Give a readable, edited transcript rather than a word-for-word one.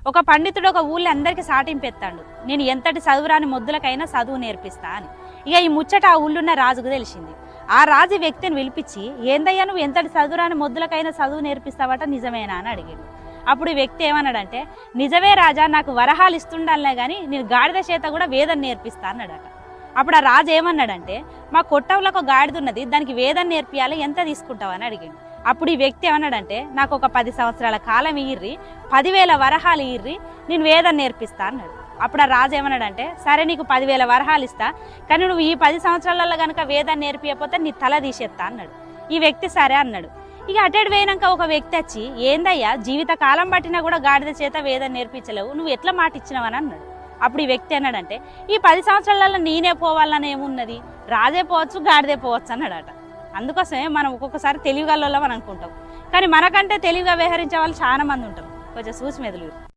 ఒక పండితుడు ఒక ఊళ్ళో అందరికీ సాటింపెత్తాడు, నేను ఎంతటి చదువురాని మొద్దులకైనా చదువు నేర్పిస్తా అని. ఇక ఈ ముచ్చట ఆ ఊళ్ళున్న రాజుకు తెలిసింది. ఆ రాజు వ్యక్తిని పిలిపించి, ఏందయ్యా నువ్వు ఎంతటి చదువురాని మొద్దులకైనా చదువు నేర్పిస్తావట, నిజమేనా అని అడిగాడు. అప్పుడు ఈ వ్యక్తి ఏమన్నాడంటే, నిజమే రాజా, నాకు వరహాలు ఇస్తుండాలే కానీ నేను గాడిద చేత కూడా వేదం నేర్పిస్తా అన్నాడట. అప్పుడు ఆ రాజు ఏమన్నాడంటే, మా కొట్టంలో ఒక గాడిద ఉన్నది, దానికి వేదం నేర్పియాలి, ఎంత తీసుకుంటావు అని అడిగాడు. అప్పుడు ఈ వ్యక్తి ఏమన్నాడంటే, నాకు ఒక 10 సంవత్సరాల కాలం ఇయ్యిర్రి, 10,000 వరహాలు ఇయ్యిర్రి, నేను వేదం నేర్పిస్తా అన్నాడు. అప్పుడు ఆ రాజు ఏమన్నాడంటే, సరే నీకు 10,000 వరహాలు ఇస్తా, కానీ నువ్వు ఈ 10 సంవత్సరాలలో కనుక వేదాన్ని నేర్పియకపోతే నీ తల తీసేస్తా అన్నాడు. ఈ వ్యక్తి సరే అన్నాడు. ఇక అటెడు పోయినాక ఒక వ్యక్తి వచ్చి, ఏందయ్యా జీవిత కాలం పట్టినా కూడా గాడిద చేత వేదం నేర్పించలేవు, నువ్వు ఎట్లా మాట ఇచ్చినావని అన్నాడు. అప్పుడు ఈ వ్యక్తి అన్నాడంటే, ఈ 10 సంవత్సరాలలో నేనే పోవాలని ఏమున్నది, రాజే పోవచ్చు గాడిదే పోవచ్చు అన్నాడట. అందుకోసమే మనం ఒక్కొక్కసారి తెలివిగల్లోళ్ళం అని అనుకుంటాం, కానీ మనకంటే తెలివిగా వ్యవహరించే వాళ్ళు చాలా మంది ఉంటారు. కొంచెం చూసి మెదులు.